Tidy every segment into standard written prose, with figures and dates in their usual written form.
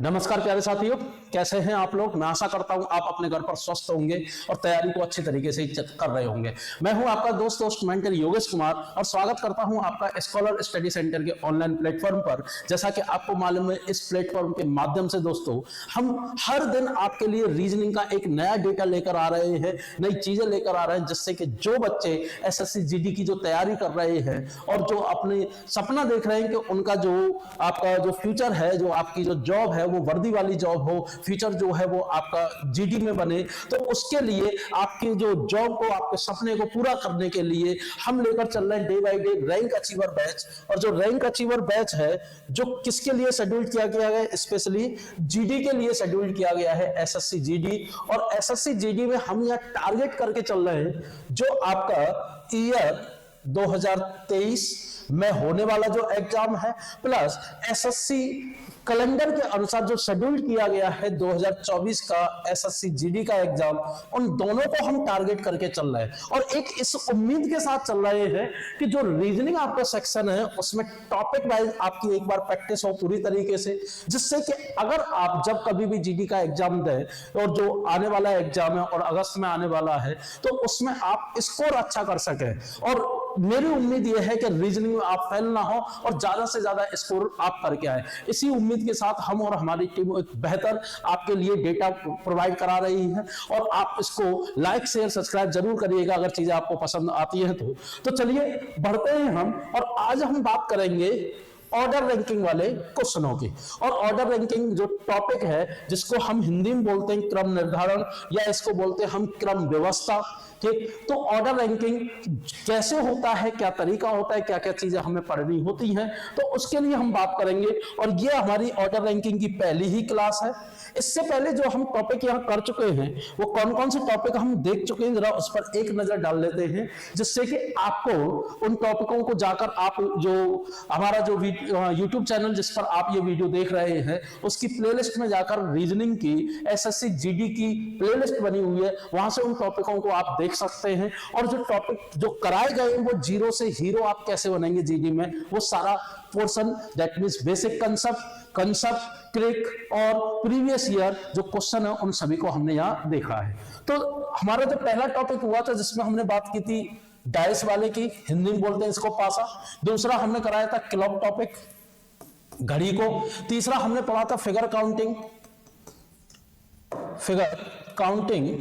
नमस्कार प्यारे साथियों, कैसे हैं आप लोग। मैं आशा करता हूं आप अपने घर पर स्वस्थ होंगे और तैयारी को अच्छे तरीके से कर रहे होंगे। मैं हूं आपका दोस्त मेंटर योगेश कुमार और स्वागत करता हूं आपका स्कॉलर स्टडी सेंटर के ऑनलाइन प्लेटफॉर्म पर। जैसा कि आपको मालूम है, इस प्लेटफॉर्म के माध्यम से दोस्तों हम हर दिन आपके लिए रीजनिंग का एक नया डेटा लेकर आ रहे हैं, नई चीजें लेकर आ रहे हैं, जिससे कि जो बच्चे एसएससी जीडी की जो तैयारी कर रहे हैं और जो अपने सपना देख रहे हैं कि उनका जो आपका जो फ्यूचर है, जो आपकी जो जॉब है वो वर्दी वाली जॉब हो, फ्यूचर जो है वो आपका जीडी में बने, तो उसके लिए आपकी जो जॉब को, आपके सपने को पूरा करने के लिए हम लेकर चल रहे हैं day by day rank achiever batch. और जो रैंक अचीवर बैच है, जो किसके लिए शेड्यूल किया गया है, स्पेशली जीडी के लिए शेड्यूल किया गया है, एसएससी जीडी। और एसएससी जीडी में हम यह टारगेट करके चल रहे हैं जो आपका ईयर 2023 में होने वाला जो एग्जाम है, प्लस एसएससी कैलेंडर के अनुसार जो शेड्यूल किया गया है 2024 का एसएससी जीडी का एग्जाम, उन दोनों को हम टारगेट करके चल रहे हैं। और एक इस उम्मीद के साथ चल रहे हैं कि जो रीजनिंग आपका सेक्शन है उसमें टॉपिक वाइज आपकी एक बार प्रैक्टिस हो पूरी तरीके से, जिससे कि अगर आप जब कभी भी जीडी का एग्जाम दें, और जो आने वाला एग्जाम है और अगस्त में आने वाला है, तो उसमें आप स्कोर अच्छा कर सकें। और मेरी उम्मीद यह है कि रीजनिंग में आप फेल ना हो और ज्यादा से ज्यादा स्कोर आप करके आए। इसी उम्मीद के साथ हम और हमारी टीम एक बेहतर आपके लिए डेटा प्रोवाइड करा रही है, और आप इसको लाइक शेयर सब्सक्राइब जरूर करिएगा अगर चीजें आपको पसंद आती हैं तो चलिए बढ़ते हैं हम। और आज हम बात करेंगे ऑर्डर रैंकिंग वाले क्वेश्चनों की। और ऑर्डर रैंकिंग जो टॉपिक है, जिसको हम हिंदी में बोलते हैं क्रम निर्धारण, या इसको बोलते हैं हम क्रम व्यवस्था। ठीक, तो ऑर्डर रैंकिंग कैसे होता है, क्या तरीका होता है, क्या क्या चीजें हमें पढ़नी होती हैं, तो उसके लिए हम बात करेंगे। और ये हमारी ऑर्डर रैंकिंग की पहली ही क्लास है। इससे पहले जो हम टॉपिक यहां कर चुके हैं, वो कौन कौन से टॉपिक हम देख चुके हैं, जरा उस पर एक नजर डाल लेते हैं, जिससे कि आपको उन टॉपिकों को जाकर आप जो हमारा जो यूट्यूब चैनल जिस पर आप ये वीडियो देख रहे हैं, उसकी प्लेलिस्ट में जाकर रीजनिंग की एसएससी जीडी की प्लेलिस्ट बनी हुई है, वहां से उन टॉपिकों को आप देख सकते हैं। और जो टॉपिक जो कराए गए हैं, वो जीरो से हीरो आप कैसे बनेंगे जीडी में, वो सारा portion, that means basic concept क्रिक और प्रीवियस ईयर जो क्वेश्चन है, उन सभी को हमने यहां देखा है। तो हमारा जो पहला टॉपिक हुआ था जिसमें हमने बात की थी डाइस वाले की, हिंदी में बोलते हैं इसको पासा। दूसरा हमने कराया था क्लॉक टॉपिक, घड़ी को। तीसरा हमने पढ़ा था फिगर काउंटिंग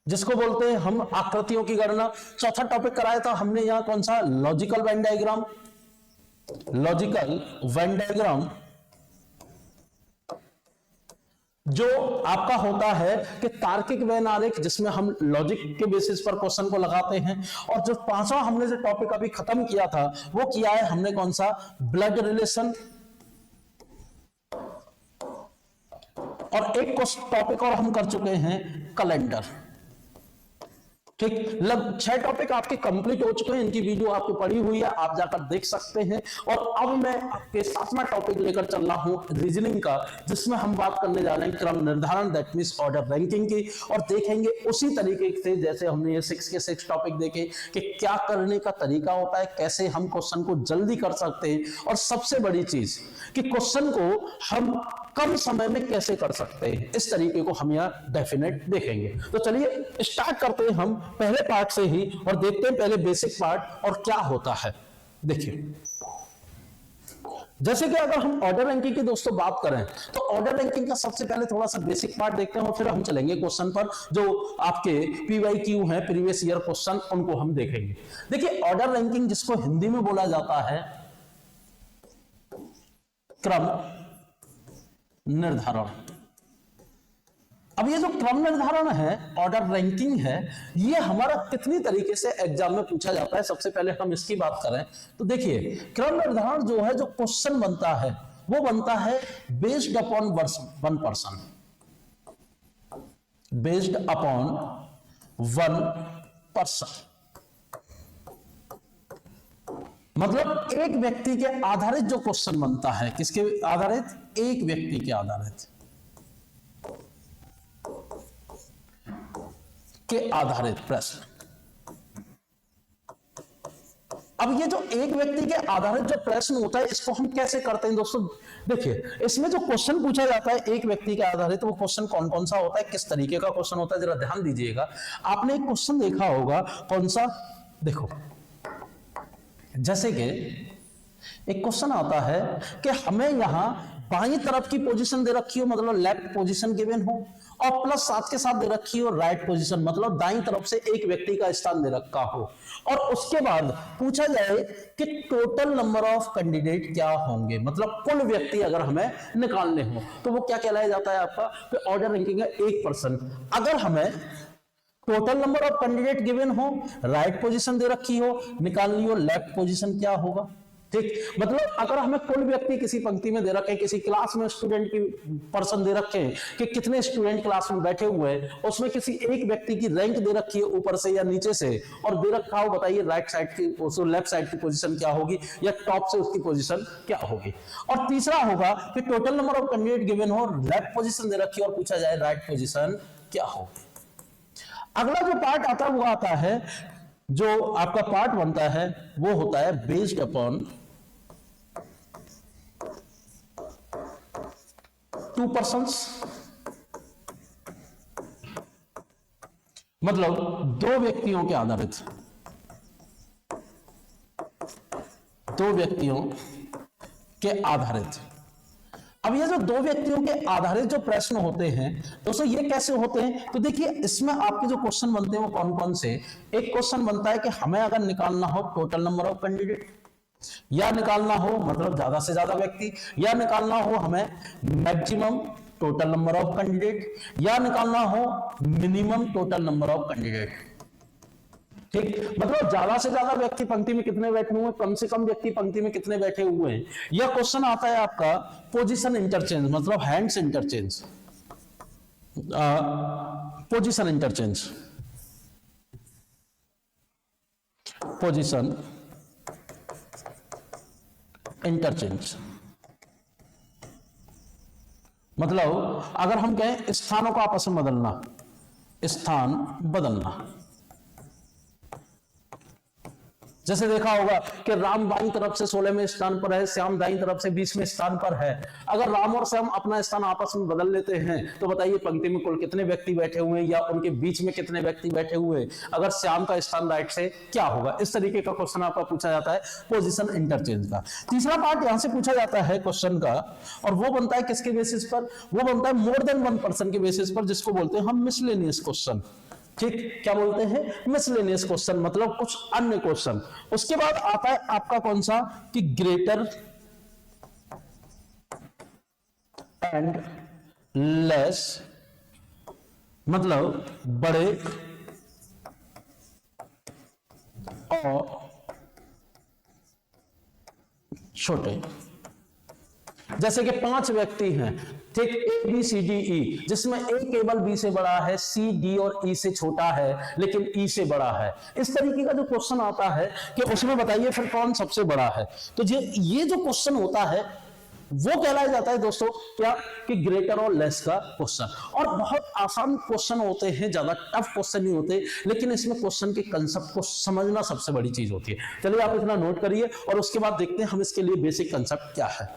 जिसको बोलते हैं हम आकृतियों की गणना। चौथा टॉपिक कराया था हमने यहां कौन सा, लॉजिकल वेन डायग्राम। जो आपका होता है कि तार्किक वेन आरेख, जिसमें हम लॉजिक के बेसिस पर क्वेश्चन को लगाते हैं। और जो पांचवा हमने जो टॉपिक अभी खत्म किया था, वो किया है हमने कौन सा, ब्लड रिलेशन। और एक टॉपिक और हम कर चुके हैं कैलेंडर। ठीक, लगभग 6 टॉपिक आपके कंप्लीट हो चुके हैं, इनकी वीडियो आपको पड़ी हुई है, आप जाकर देख सकते हैं। और अब मैं आपके 7वां टॉपिक लेकर चल रहा हूं रीजनिंग का, जिसमें हम बात करने जा रहे हैं क्रम निर्धारण, दैट मींस ऑर्डर रैंकिंग की। और देखेंगे उसी तरीके से जैसे हमने ये 6 के 6 टॉपिक देखे कि क्या करने का तरीका होता है, कैसे हम क्वेश्चन को जल्दी कर सकते हैं, और सबसे बड़ी चीज कि क्वेश्चन को हम कम समय में कैसे कर सकते हैं। इस तरीके को हम यहां डेफिनेट देखेंगे। तो चलिए स्टार्ट करते हैं हम पहले पार्ट से ही, और देखते हैं पहले बेसिक पार्ट और क्या होता है। देखिए, जैसे कि अगर हम ऑर्डर रैंकिंग की दोस्तों बात करें, तो ऑर्डर रैंकिंग का सबसे पहले थोड़ा सा बेसिक पार्ट देखते हैं, और फिर हम चलेंगे क्वेश्चन पर। जो आपके पीवाईक्यू हैं, प्रीवियस ईयर क्वेश्चन, उनको हम देखेंगे। देखिए, ऑर्डर रैंकिंग जिसको हिंदी में बोला जाता है क्रम निर्धारण। अब ये जो क्रम निर्धारण है, ऑर्डर रैंकिंग है, ये हमारा कितनी तरीके से एग्जाम में पूछा जाता है। सबसे पहले हम इसकी बात करें तो देखिए, क्रम निर्धारण जो है, जो क्वेश्चन बनता है, वो बनता है बेस्ड अपॉन वन पर्सन। मतलब एक व्यक्ति के आधारित जो क्वेश्चन बनता है, किसके आधारित, एक व्यक्ति के आधारित प्रश्न। अब ये जो एक व्यक्ति के आधारित जो प्रश्न होता है इसको हम कैसे करते हैं दोस्तों, देखिए इसमें जो क्वेश्चन पूछा जाता है एक व्यक्ति के आधारित, वो क्वेश्चन कौन कौन सा होता है, किस तरीके का क्वेश्चन होता है, जरा ध्यान दीजिएगा। आपने एक क्वेश्चन देखा होगा, कौन सा, देखो जैसे कि एक क्वेश्चन आता है कि हमें यहां बाईं तरफ की पोजीशन दे रखी हो, मतलब लेफ्ट पोजीशन गिवन हो, और प्लस साथ के साथ दे रखी हो राइट पोजीशन, मतलब दाईं तरफ से एक व्यक्ति का स्थान दे रखा हो, और उसके बाद पूछा जाए कि टोटल नंबर ऑफ कैंडिडेट क्या होंगे, मतलब कुल व्यक्ति अगर हमें निकालने हो तो वो क्या कहलाया जाता है आपका, तो ऑर्डर रैंकिंग है 1%। अगर हमें total number of candidate given हो, राइट पोजीशन दे रखी हो, निकालनी हो लेफ्ट पोजीशन क्या होगा, ठीक। मतलब अगर हमें कुल व्यक्ति किसी पंक्ति में दे रखे, किसी क्लास में स्टूडेंट की पर्सन दे रखे हैं कि कितने स्टूडेंट क्लास में बैठे हुए हैं, उसमें किसी एक व्यक्ति की रैंक दे रखी है ऊपर से या नीचे से, और दे रखा हो बताइए राइट साइड की, लेफ्ट साइड की पोजीशन क्या होगी, या टॉप से उसकी पोजीशन क्या होगी। और तीसरा होगा कि total number of candidate given हो, लेफ्ट पोजीशन दे रखी है और पूछा जाए राइट पोजीशन क्या होगी। अगला जो पार्ट आता है वो आता है, जो आपका पार्ट बनता है वो होता है बेस्ड अपॉन 2 persons, मतलब दो व्यक्तियों के आधारित, दो व्यक्तियों के आधारित। अब ये जो दो व्यक्तियों के आधारित जो प्रश्न होते हैं दोस्तों, ये कैसे होते हैं, तो देखिए इसमें आपके जो क्वेश्चन बनते हैं वो कौन कौन से, एक क्वेश्चन बनता है कि हमें अगर निकालना हो टोटल नंबर ऑफ कैंडिडेट, या निकालना हो मतलब ज्यादा से ज्यादा व्यक्ति, या निकालना हो हमें maximum total number of candidate, या निकालना हो minimum total number of candidate, ठीक। मतलब ज्यादा से ज्यादा व्यक्ति पंक्ति में कितने बैठे हुए हैं, कम से कम व्यक्ति पंक्ति में कितने बैठे हुए हैं। यह क्वेश्चन आता है आपका पोजीशन इंटरचेंज, मतलब hands interchange, position interchange, position interchange, मतलब अगर हम कहें स्थानों को आपस में बदलना, स्थान बदलना। जैसे देखा होगा कि राम बाईं तरफ से 16वें स्थान पर है, श्याम दाईं तरफ से 20वें स्थान पर है। अगर राम और श्याम अपना स्थान आपस में बदल लेते हैं तो बताइए पंक्ति में कुल कितने व्यक्ति बैठे हुए हैं, या उनके बीच में कितने व्यक्ति बैठे हुए हैं, अगर श्याम का स्थान राइट से क्या होगा। इस तरीके का क्वेश्चन आपका पूछा जाता है पोजीशन इंटरचेंज का। तीसरा पार्ट यहां से पूछा जाता है क्वेश्चन का, और वो बनता है किसके बेसिस पर, वो बनता है मोर देन 1 पर्सन के बेसिस पर, जिसको बोलते हैं हम मिसलेनियस क्वेश्चन, ठीक। क्या बोलते हैं, मिसलेनियस क्वेश्चन, मतलब कुछ अन्य क्वेश्चन। उसके बाद आता है आपका कौन सा, कि ग्रेटर एंड लेस, मतलब बड़े और छोटे। जैसे कि 5 व्यक्ति हैं, ठीक, A B C D E, जिसमें ए केवल बी से बड़ा है, सी डी और ई से छोटा है, लेकिन ई से बड़ा है। इस तरीके का जो क्वेश्चन आता है कि उसमें बताइए फिर कौन सबसे बड़ा है। तो ये जो क्वेश्चन होता है वो कहलाया जाता है दोस्तों क्या, कि ग्रेटर और लेस का क्वेश्चन। और बहुत आसान क्वेश्चन होते हैं, ज्यादा टफ क्वेश्चन नहीं होते, लेकिन इसमें क्वेश्चन के कंसेप्ट को समझना सबसे बड़ी चीज होती है। चलिए आप इतना नोट करिए और उसके बाद देखते हैं हम इसके लिए बेसिक कंसेप्ट क्या है।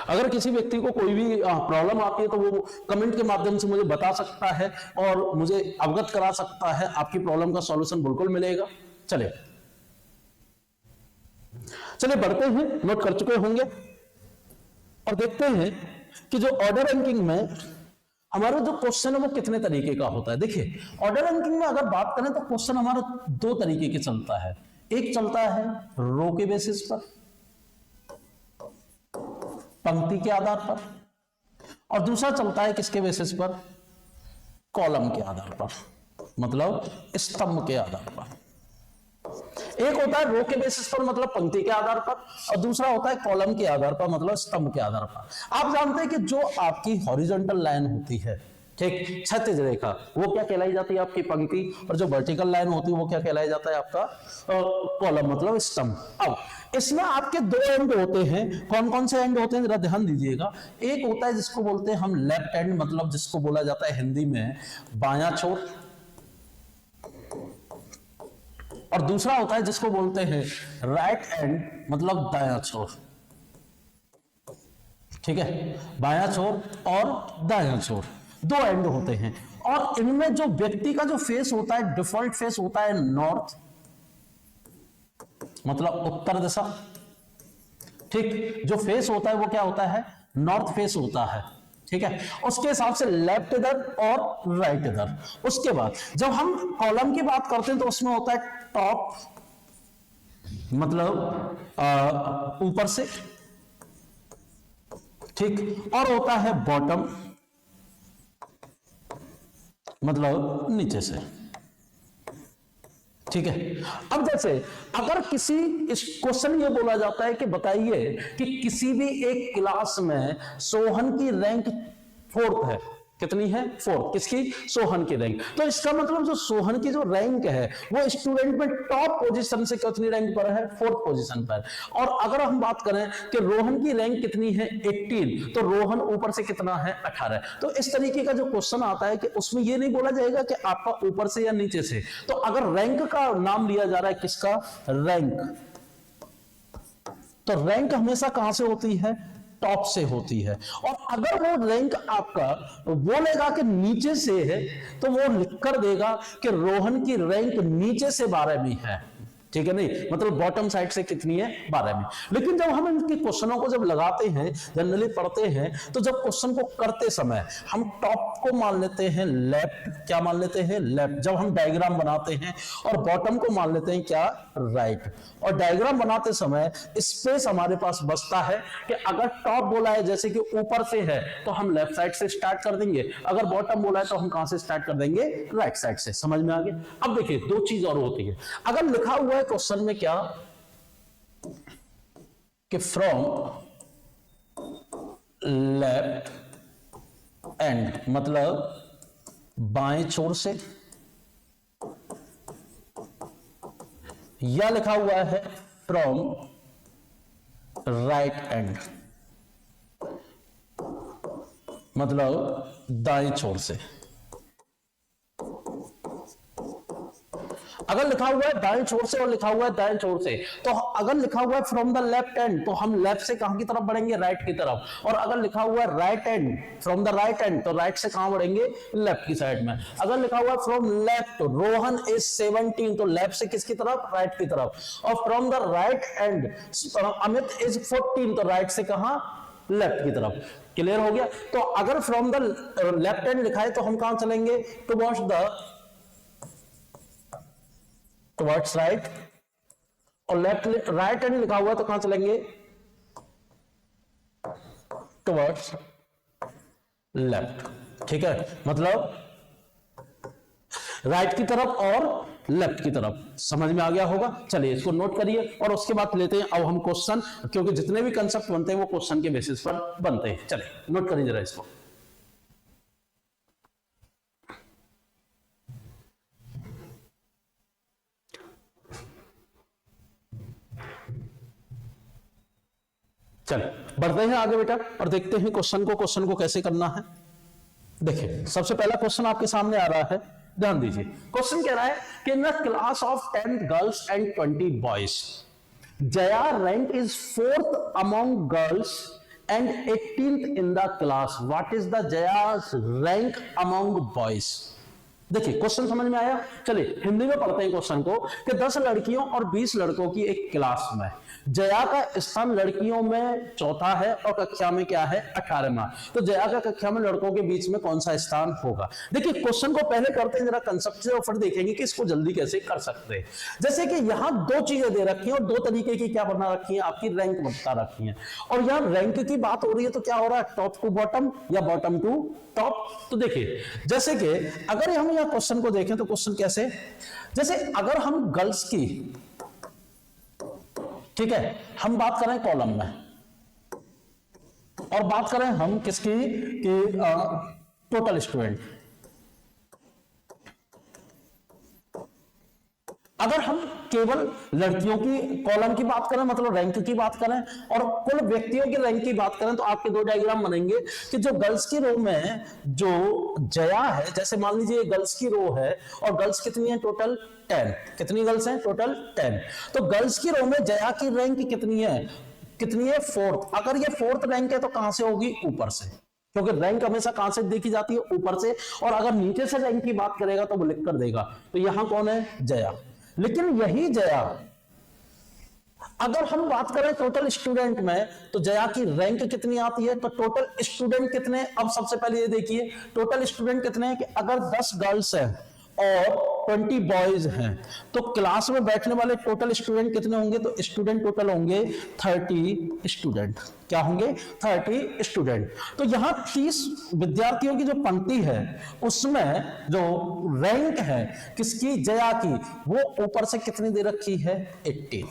अगर किसी व्यक्ति को कोई भी प्रॉब्लम आती है तो वो कमेंट के माध्यम से मुझे बता सकता है और मुझे अवगत करा सकता है, आपकी प्रॉब्लम का सॉल्यूशन बिल्कुल मिलेगा। चलिए बढ़ते हैं, नोट कर चुके होंगे, और देखते हैं कि जो ऑर्डर रैंकिंग में हमारा जो क्वेश्चन है वो कितने तरीके का होता है। देखिए ऑर्डर रैंकिंग में अगर बात करें तो क्वेश्चन हमारा 2 तरीके के चलता है। एक चलता है रो के बेसिस पर, पंक्ति के आधार पर, और दूसरा चलता है किसके बेसिस पर, कॉलम के आधार पर, मतलब स्तंभ के आधार पर। एक होता है रो के बेसिस पर मतलब पंक्ति के आधार पर, और दूसरा होता है कॉलम के आधार पर मतलब स्तंभ के आधार पर। आप जानते हैं कि जो आपकी हॉरिजॉन्टल लाइन होती है, ठीक, क्षैतिज रेखा, वो क्या कहलाई जाती है आपकी पंक्ति, और जो वर्टिकल लाइन होती है वो क्या कहलाई जाता है आपका कॉलम मतलब स्तंभ। अब इसमें आपके 2 एंड होते हैं। कौन कौन से एंड होते हैं जरा ध्यान दीजिएगा। एक होता है जिसको बोलते हैं हम लेफ्ट एंड, मतलब जिसको बोला जाता है हिंदी में बायां छोर, और दूसरा होता है जिसको बोलते हैं राइट एंड, मतलब दायां छोर। ठीक है, बायां छोर और दायां छोर, दो एंड होते हैं। और इनमें जो व्यक्ति का जो फेस होता है, डिफॉल्ट फेस होता है नॉर्थ, मतलब उत्तर दिशा। ठीक, जो फेस होता है वो क्या होता है, नॉर्थ फेस होता है। ठीक है, उसके हिसाब से लेफ्ट इधर और राइट इधर। उसके बाद जब हम कॉलम की बात करते हैं तो उसमें होता है टॉप, मतलब ऊपर से। ठीक, और होता है बॉटम, मतलब नीचे से। ठीक है, अब जैसे अगर किसी इस क्वेश्चन ये बोला जाता है कि बताइए कि किसी भी एक क्लास में सोहन की रैंक 4th है, कितनी है, 4th, किसकी, सोहन की रैंक। तो इसका मतलब जो सोहन की जो रैंक है वो स्टूडेंट में टॉप पोजीशन से कितनी रैंक पर है, 4th पोजीशन पर। और अगर हम बात करें कि रोहन की रैंक कितनी है, 18, तो रोहन ऊपर से कितना है, 18। तो इस तरीके का जो क्वेश्चन आता है कि उसमें ये नहीं बोला जाएगा कि आपका ऊपर से या नीचे से। तो अगर रैंक का नाम लिया जा रहा है, किसका, रैंक, तो रैंक हमेशा कहां से होती है, टॉप से होती है। और अगर वो रैंक आपका बोलेगा कि नीचे से है, तो वो लिख कर देगा कि रोहन की रैंक नीचे से 12वीं है। ठीक है, नहीं मतलब बॉटम साइड से कितनी है, 12वीं। लेकिन जब हम इनके क्वेश्चनों को जब लगाते हैं, जनरली पढ़ते हैं, तो जब क्वेश्चन को करते समय हम टॉप को मान लेते हैं लेफ्ट, क्या मान लेते हैं, लेफ्ट। जब हम डायग्राम बनाते हैं, और बॉटम को मान लेते हैं क्या, राइट। और डायग्राम बनाते समय स्पेस हमारे पास बचता है कि अगर टॉप बोला है जैसे कि ऊपर से है, तो हम लेफ्ट साइड से स्टार्ट कर देंगे। अगर बॉटम बोला है तो हम कहां से स्टार्ट कर देंगे, राइट साइड से। समझ में आ गया। अब देखिए दो चीज और होती है। अगर लिखा हुआ है क्वेश्चन में क्या, कि फ्रॉम लेफ्ट एंड, मतलब बाएं छोर से, या लिखा हुआ है फ्रॉम राइट एंड, मतलब दाएं छोर से। अगर लिखा हुआ है दाएं छोर से और लिखा हुआ है दाएं छोर से, तो अगर लिखा हुआ है फ्रॉम द लेफ्ट एंड, तो हम लेफ्ट से कहां की तरफ बढ़ेंगे, राइट की तरफ। और अगर लिखा हुआ है right and, from the right and, तो राइट से कहां बढ़ेंगे, लेफ्ट की साइड में। अगर लिखा हुआ है फ्रॉम लेफ्ट रोहन इज 17, तो लेफ्ट से किसकी तरफ, राइट की तरफ। और from the right and Amit is 14, तो राइट से कहां, लेफ्ट की तरफ। क्लियर हो गया। तो अगर फ्रॉम द लेफ्ट एंड लिखा है तो हम कहां चलेंगे, टुवर्ड्स द, टुवर्ड्स राइट। और लेफ्ट राइट एंड लिखा हुआ है तो कहां चलेंगे, टुवर्ड्स लेफ्ट। ठीक है, मतलब राइट की तरफ और लेफ्ट की तरफ। समझ में आ गया होगा। चलिए इसको नोट करिए और उसके बाद लेते हैं अब हम क्वेश्चन, क्योंकि जितने भी कंसेप्ट बनते हैं वो क्वेश्चन के बेसिस पर बनते हैं। चलिए नोट करिए जरा इसको। चलिए बढ़ते हैं आगे बेटा और देखते हैं क्वेश्चन को कैसे करना है। देखिए सबसे पहला क्वेश्चन आपके सामने आ रहा है, ध्यान दीजिए। क्वेश्चन कह रहा है कि इन the class of 10 girls and 20 boys, Jaya rank is 4th among girls and 18th in the class. What is the Jaya's rank among boys? देखिए क्वेश्चन समझ में आया। चलिए हिंदी में पढ़ते हैं क्वेश्चन को कि 10 लड़कियों और 20 लड़कों की एक क्लास में जया का स्थान लड़कियों में 4था है और कक्षा में क्या है, 18वां। तो जया का कक्षा में लड़कों के बीच में कौन सा स्थान होगा। देखिए क्वेश्चन को पहले करते हैं जरा कंसेप्ट से और फिर देखेंगे कि इसको जल्दी कैसे कर सकते हैं। जैसे कि यहां दो चीजें दे रखी हैं और दो तरीके की क्या बना रखी है, आपकी रैंक बता रखी है। और यहां रैंक की बात हो रही है तो क्या हो रहा है, टॉप टू बॉटम या बॉटम टू टॉप। तो देखिए जैसे कि अगर हम यहां क्वेश्चन को देखें तो क्वेश्चन कैसे, जैसे अगर हम गर्ल्स की, ठीक है, हम बात करें कॉलम में और बात करें हम किसकी, कि टोटल स्टूडेंट। अगर हम केवल लड़कियों की कॉलम की बात करें, मतलब रैंक की बात करें, और कुल व्यक्तियों की रैंक की बात करें, तो आपके दो डायग्राम बनेंगे कि जो गर्ल्स की रो में जो जया है, जैसे मान लीजिए गर्ल्स की रो है और गर्ल्स कितनी है टोटल 10, कितनी गर्ल्स हैं टोटल 10, तो गर्ल्स की रो में जया की रैंक कितनी है, कितनी है फोर्थ। अगर ये फोर्थ रैंक है तो कहां से होगी, ऊपर से, क्योंकि रैंक हमेशा कहां से देखी जाती है, ऊपर से। और अगर नीचे से रैंक की बात करेगा तो वो लिख कर देगा, तो यहां कौन है, जया। लेकिन यही जया अगर हम बात करें टोटल स्टूडेंट में, तो जया की रैंक कितनी आती है, तो टोटल स्टूडेंट कितने, अब सबसे पहले ये देखिए टोटल स्टूडेंट कितने हैं, कि अगर 10 गर्ल्स हैं और 20 बॉयज हैं, तो क्लास में बैठने वाले टोटल स्टूडेंट कितने होंगे, तो स्टूडेंट टोटल होंगे 30 स्टूडेंट। क्या होंगे, 30 स्टूडेंट। तो यहां 30 विद्यार्थियों की जो पंक्ति है उसमें जो रैंक है किसकी, जया की, वो ऊपर से कितनी दे रखी है, 18।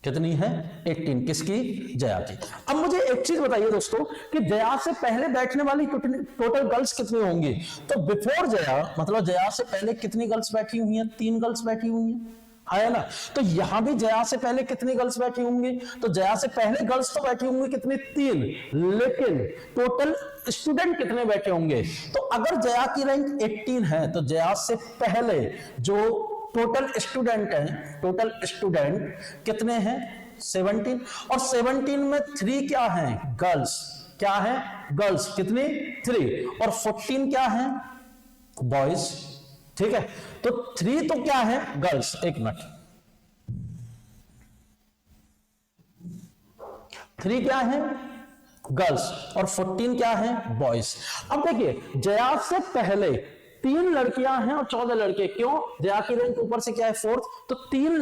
कितनी है, 18, किसकी, जया की। अब मुझे एक चीज बताइए दोस्तों कि जया से पहले बैठने वाली टोटल गर्ल्स कितनी होंगी, तो बिफोर जया मतलब जया से पहले कितनी गर्ल्स बैठी हुई हैं, 3 गर्ल्स बैठी हुई हैं, है ना। तो यहां भी जया से पहले कितनी गर्ल्स बैठी होंगी, तो जया से पहले गर्ल्स तो बैठी होंगी कितनी, 3, लेकिन टोटल स्टूडेंट कितने बैठे होंगे, तो अगर जया की रैंक 18 है तो जया से पहले जो टोटल स्टूडेंट हैं, टोटल स्टूडेंट कितने हैं, 17, और 17 में 3 क्या हैं, गर्ल्स, क्या है, गर्ल्स कितनी, 3, और 14 क्या है, बॉयज। ठीक है, तो 3 तो क्या है, गर्ल्स, एक मिनट, 3 क्या है, गर्ल्स, और 14 क्या है, बॉयज। अब देखिए जया से पहले 3 लड़कियां हैं और 14 लड़के, क्यों, जया की रैंक ऊपर से क्या है, 4th, तो 3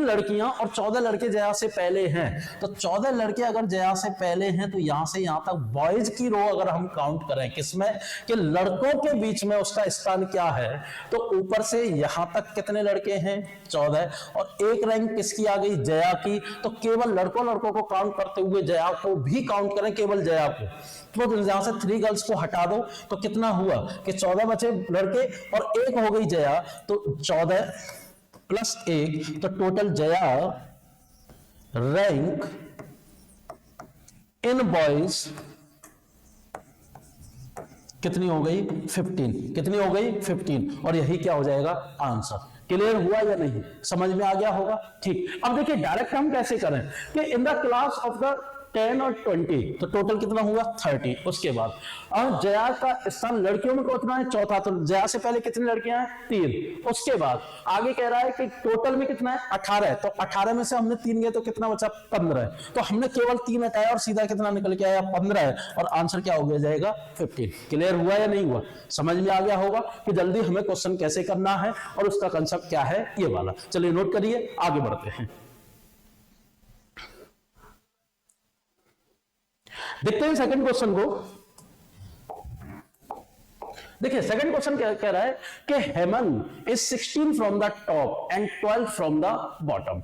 लड़कियां और 14 लड़के जया से पहले हैं, तो 14 लड़के अगर जया से पहले हैं तो यहां से यहां तक बॉयज की रो अगर हम काउंट करें किसमें, कि लड़कों के बीच में उसका स्थान क्या है, तो ऊपर से यहां तक कितने लड़के हैं, 14, और एक रैंक किसकी आ गई, जया की। तो केवल लड़कों को काउंट करते हुए जया को भी काउंट करें, केवल जया को, तो यहां से 3 गर्ल्स को हटा दो तो कितना हुआ कि 14 बचे लड़के और 1 हो गई जया, तो 14 प्लस 1, तो total Jaya rank in boys कितनी हो गई, 15, कितनी हो गई, 15, और यही क्या हो जाएगा, आंसर। क्लियर हुआ या नहीं, समझ में आ गया होगा। ठीक, अब देखिए डायरेक्ट हम कैसे करें कि इन द क्लास ऑफ द 10 और 20, तो टोटल कितना हुआ, 30। उसके बाद अब जया का स्थान लड़कियों में कितना है, चौथा, तो जया से पहले कितनी लड़कियां हैं, 3। उसके बाद आगे कह रहा है कि टोटल में कितना है, 18, तो 18 में से हमने 3 गए तो कितना बचा, 15, तो हमने केवल 3 हटाया और सीधा कितना निकल के आया, 15, और आंसर क्या हो गया जाएगा, 15। क्लियर हुआ या नहीं हुआ, समझ में आ गया होगा कि जल्दी हमें क्वेश्चन कैसे करना है और उसका कंसेप्ट क्या है, ये वाला। चलिए नोट करिए, आगे बढ़ते हैं। देखते हैं सेकंड क्वेश्चन को। देखिए सेकंड क्वेश्चन क्या कह रहा है कि Hemant is 16 from the top and 12 from the bottom,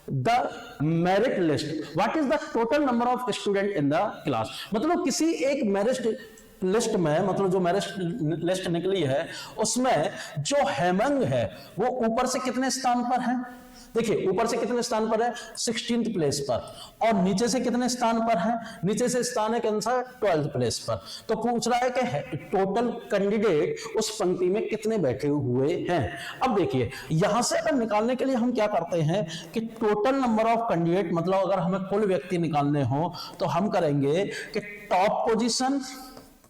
the merit list, what is the total number of student in the class. मतलब किसी एक मेरिट लिस्ट में, मतलब जो मेरिट लिस्ट निकली है उसमें जो हेमंत है वो ऊपर से कितने स्थान पर है, देखिए ऊपर से कितने स्थान पर है, 16th प्लेस पर, और नीचे से कितने स्थान पर है, नीचे से स्थान है कौन सा, 12th प्लेस पर। तो पूछ रहा है कि टोटल कैंडिडेट उस पंक्ति में कितने बैठे हुए हैं। अब देखिए यहां से अगर निकालने के लिए हम क्या करते हैं कि टोटल नंबर ऑफ कैंडिडेट, मतलब अगर हमें कुल व्यक्ति निकालने हो तो हम करेंगे कि top position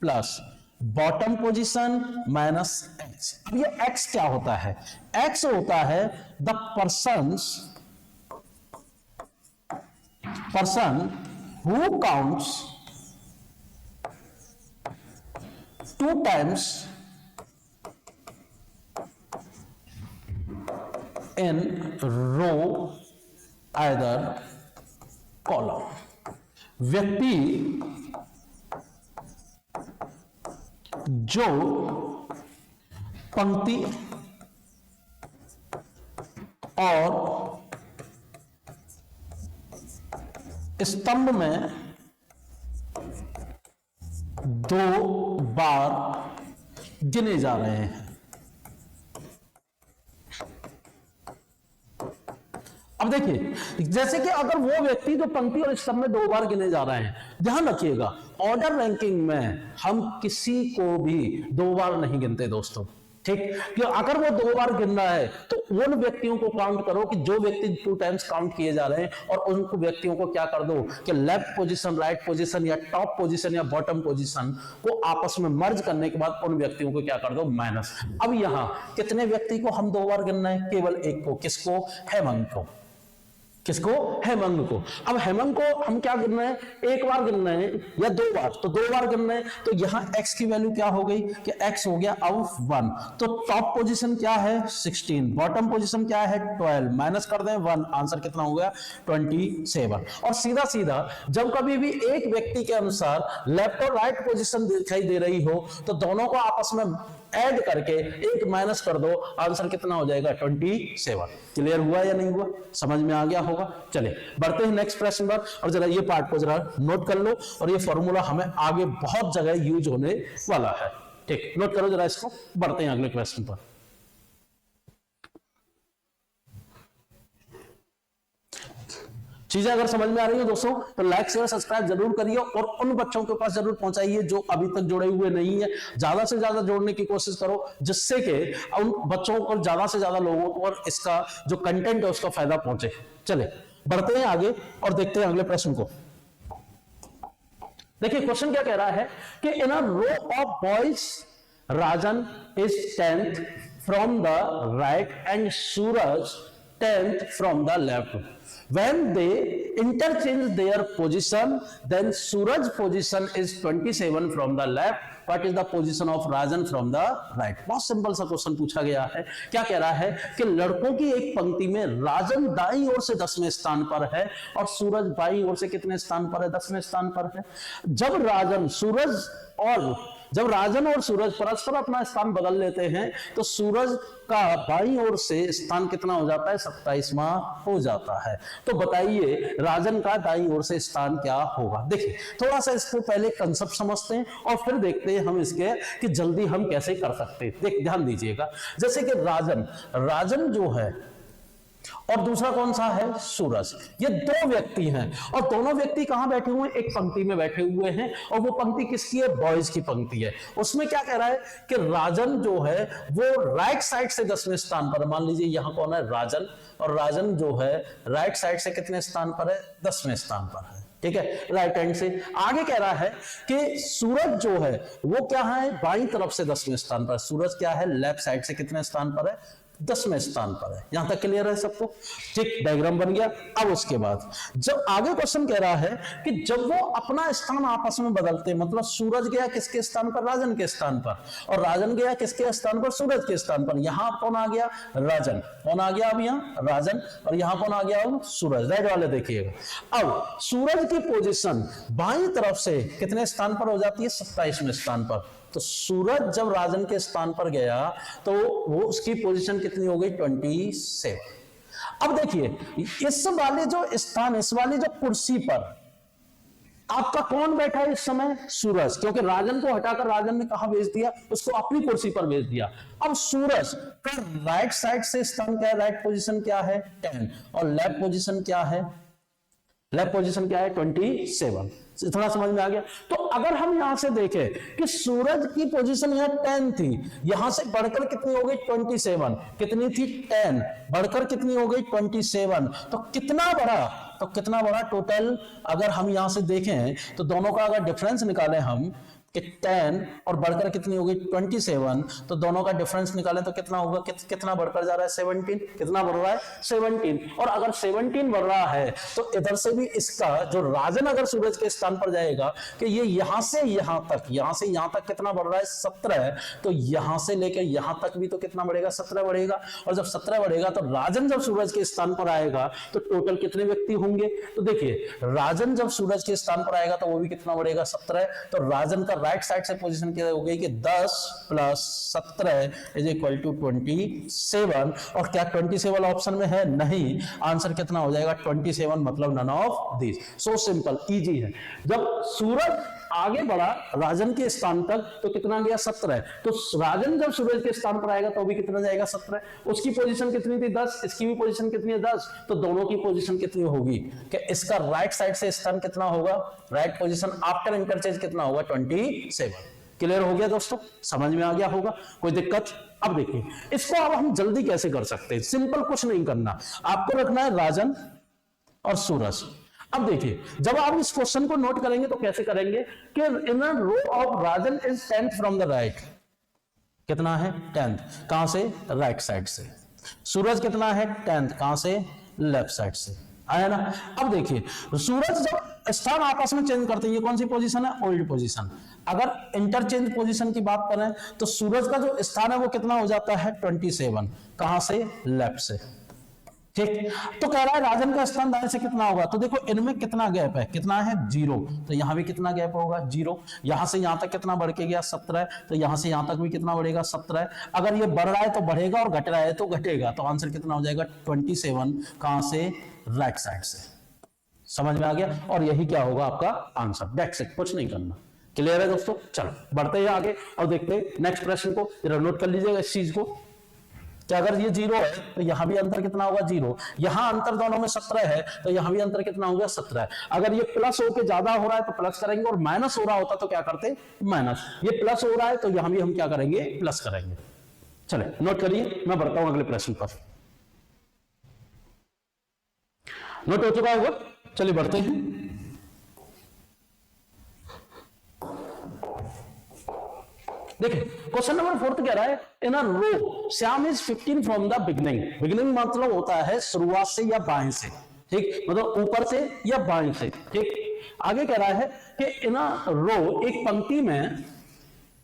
plus bottom position minus x. अब ये एक्स क्या होता है, एक्स होता है the person who counts 2 times in row either column। व्यक्ति जो पंक्ति और स्तंभ में 2 बार गिने जा रहे हैं। अब देखिए, जैसे कि अगर वो व्यक्ति जो पंक्ति और स्तंभ में 2 बार गिने जा रहे हैं, ध्यान रखिएगा ऑर्डर रैंकिंग में हम किसी को भी 2 बार नहीं गिनते दोस्तों, ठीक। कि अगर वो 2 बार गिन रहा है तो उन व्यक्तियों को काउंट करो कि जो व्यक्ति 2 टाइम्स काउंट किए जा रहे हैं, और उन व्यक्तियों को क्या कर दो कि लेफ्ट पोजीशन, राइट पोजीशन या टॉप पोजीशन या बॉटम पोजीशन को आपस में मर्ज करने के बाद उन व्यक्तियों को क्या कर दो, माइनस। अब यहां कितने व्यक्ति को हम 2 बार गिनना है, केवल एक को, किसको, हेमंत को। किसको, हेमंत को। अब हेमंत को हम क्या गिनना है, एक बार गिनना है या 2 बार, तो 2 बार गिनना है। तो यहां x की वैल्यू क्या हो गई कि x हो गया अब 1। तो टॉप पोजीशन क्या है 16, बॉटम पोजीशन क्या है 12, माइनस कर दें 1, आंसर कितना हो गया 27। और सीधा सीधा जब कभी भी एक व्यक्ति के अनुसार लेफ्ट और राइट पोजीशन दिखाई दे रही हो तो दोनों को आपस में ऐड करके एक माइनस कर दो, आंसर कितना हो जाएगा 27। क्लियर हुआ या नहीं हुआ, समझ में आ गया होगा। चले बढ़ते हैं नेक्स्ट प्रश्न पर, और जरा ये पार्ट को जरा नोट कर लो, और ये फॉर्मूला हमें आगे बहुत जगह यूज होने वाला है, ठीक। नोट करो जरा इसको, बढ़ते हैं अगले क्वेश्चन पर। चीजें अगर समझ में आ रही हो दोस्तों तो लाइक शेयर सब्सक्राइब जरूर करिए, और उन बच्चों के पास जरूर पहुंचाइए जो अभी तक जुड़े हुए नहीं है। ज्यादा से ज्यादा जोड़ने की कोशिश करो, जिससे कि उन बच्चों को, ज्यादा से ज्यादा लोगों को और इसका जो कंटेंट है उसका फायदा पहुंचे। चले बढ़ते हैं आगे और देखते हैं अगले प्रश्न को। देखिए क्वेश्चन क्या कह रहा है कि in a row of boys Rajan is 10th from the right and Suraj 10th from the left. When they interchange their position, then Suraj position is 27 from the left. What is the position of Rajan from the right? बहुत simple सा question पूछा गया है। क्या कह रहा है कि लड़कों की एक पंक्ति में राजन दाईं ओर से 10वें स्थान पर है और सूरज बाईं ओर से कितने स्थान पर है, 10वें स्थान पर है। जब राजन और सूरज परस्पर अपना स्थान बदल लेते हैं तो सूरज का बाईं ओर से स्थान कितना हो जाता है, 27वां हो जाता है। तो बताइए राजन का दाईं ओर से स्थान क्या होगा। देखिए थोड़ा सा इसको पहले कंसेप्ट समझते हैं और फिर देखते हैं हम इसके कि जल्दी हम कैसे कर सकते हैं। देख ध्यान दीजिएगा, जैसे कि राजन जो है और दूसरा कौन सा है, सूरज। ये 2 व्यक्ति हैं और दोनों व्यक्ति कहां बैठे हुए हैं, एक पंक्ति में बैठे हुए हैं, और वो पंक्ति किसकी है, बॉयज की पंक्ति है। उसमें क्या कह रहा है कि राजन जो है वो राइट साइड से 10वें स्थान पर, मान लीजिए यहां कौन है, राजन, और राजन जो है राइट साइड से कितने स्थान पर है, 10वें स्थान पर है, ठीक है, राइट हैंड से। आगे कह रहा है कि सूरज जो है वो क्या है, बाईं तरफ से 10वें स्थान पर। सूरज क्या है, लेफ्ट साइड से कितने स्थान पर है, 10वें स्थान पर है। यहां तक क्लियर है सबको, ठीक, डायग्राम बन गया। अब उसके बाद जब आगे क्वेश्चन कह रहा है कि जब वो अपना स्थान आपस में बदलते, मतलब सूरज गया किसके स्थान पर, राजन के स्थान पर, और राजन गया किसके स्थान पर, सूरज के स्थान पर। यहां कौन आ गया, राजन, कौन आ गया अब यहाँ, राजन, और यहां कौन आ गया अब, सूरज। राइट वाले देखिएगा, अब सूरज की पोजीशन बाईं तरफ से कितने स्थान पर हो जाती है, 27वें स्थान पर। तो सूरज जब राजन के स्थान पर गया तो वो उसकी पोजीशन कितनी हो गई, 27। अब देखिए इस वाले जो स्थान, इस वाली जो कुर्सी पर आपका कौन बैठा है इस समय, सूरज, क्योंकि राजन को हटाकर राजन ने कहां भेज दिया, उसको अपनी कुर्सी पर भेज दिया। अब सूरज का राइट साइड से स्थान क्या है, राइट पोजीशन क्या है 10, और लेफ्ट पोजीशन क्या है, लेफ्ट पोजीशन क्या है 27। इतना समझ में आ गया। तो अगर हम यहां से देखें कि सूरज की पोजीशन यहां 10 थी, यहां से बढ़कर कितनी हो गई 27, कितनी थी 10, बढ़कर कितनी हो गई 27, तो कितना बड़ा टोटल, अगर हम यहां से देखें तो दोनों का अगर डिफरेंस निकालें हम कि 10 और बढ़कर कितनी होगी 27, तो दोनों का डिफरेंस निकालें तो कितना होगा, कितना बढ़कर जा रहा है 17, कितना बढ़ रहा है 17। और अगर 17 बढ़ रहा है तो इधर से भी इसका जो राजन अगर सूरज के स्थान पर जाएगा कि ये यहां से यहां तक कितना बढ़ रहा है 17, तो यहां से लेकर यहां तक भी तो कितना बढ़ेगा 17 बढ़ेगा। और जब 17 बढ़ेगा तो राजन जब सूरज के स्थान पर आएगा तो टोटल कितने व्यक्ति होंगे, तो देखिए राजन जब सूरज के स्थान पर आएगा तो वो भी कितना बढ़ेगा 17। तो राजन का राइट साइड से पोजीशन क्या हो गई कि 10 + 17 = 27। और क्या 27 ऑप्शन में है, नहीं, आंसर कितना हो जाएगा 27, मतलब none of this. So simple, easy है। जब सूरज आगे बढ़ा राजन के स्थान तक तो कितना गया 17। तो राजन जब सूरज के स्थान पर आएगा तो भी कितना जाएगा 17। उसकी पोजीशन कितनी थी 10, इसकी भी पोजीशन कितनी है 10, तो दोनों की पोजीशन कितनी होगी कि इसका राइट साइड से स्थान कितना होगा, राइट पोजीशन आफ्टर इंटरचेंज कितना होगा 27। क्लियर हो गया दोस्तों, समझ में आ गया होगा, कोई दिक्कत? अब देखिए इसको अब हम जल्दी कैसे कर सकते हैं, सिंपल कुछ नहीं करना, आपको रखना है राजन और सूरज। अब देखिए जब आप इस क्वेश्चन को नोट करेंगे तो कैसे करेंगे कि in row of Rajan is 10th from the right, कितना है 10th, कहां से, राइट साइड से। सूरज कितना है 10th, कहां से, लेफ्ट साइड से। आया ना? अब देखिए सूरज जब स्थान आपस में चेंज करते हैं, ये कौन सी पोजीशन है, ओल्ड पोजीशन। अगर इंटरचेंज पोजीशन की बात करें तो सूरज का जो स्थान है वो कितना हो जाता है 27, कहां से, लेफ्ट से। ठीक, तो कह रहा है राजन का स्थान दाएं से कितना होगा, तो देखो इनमें कितना गैप है, कितना है 0, तो यहां भी कितना गैप होगा 0। यहां से यहां तक कितना बढ़ के गया 17, तो यहां से यहां तक भी कितना बढ़ेगा 17। अगर ये बढ़ रहा है तो बढ़ेगा और घट रहा है तो घटेगा, तो आंसर कितना हो जाएगा 27, कहां से, राइट साइड से। समझ में आ गया? और यही क्या होगा आपका आंसर, दैट्स इट, कुछ नहीं करना। क्लियर है दोस्तों? चलो बढ़ते हैं आगे और देखते हैं नेक्स्ट प्रश्न को, जरा नोट कर लीजिएगा इस चीज को कि अगर ये 0 है तो यहां भी अंतर कितना होगा 0, यहां अंतर दोनों में 17 है तो यहां भी अंतर कितना होगा 17। अगर ये प्लस होके ज्यादा हो रहा है तो प्लस करेंगे और माइनस हो रहा होता तो क्या करते, माइनस। ये प्लस हो रहा है तो यहां भी हम क्या करेंगे, प्लस करेंगे। चले नोट करिए, मैं बढ़ता हूं अगले प्रश्न पर। नोट हो चुका होगा, चलिए बढ़ते हैं। देखिए क्वेश्चन नंबर 4 कह रहा है in a row Shyam is 15 from the beginning. Beginning मतलब होता है शुरुआत से या बाएं से, ठीक, मतलब ऊपर से या बाएं से। ठीक, आगे कह रहा है कि इन अ रो, एक पंक्ति में,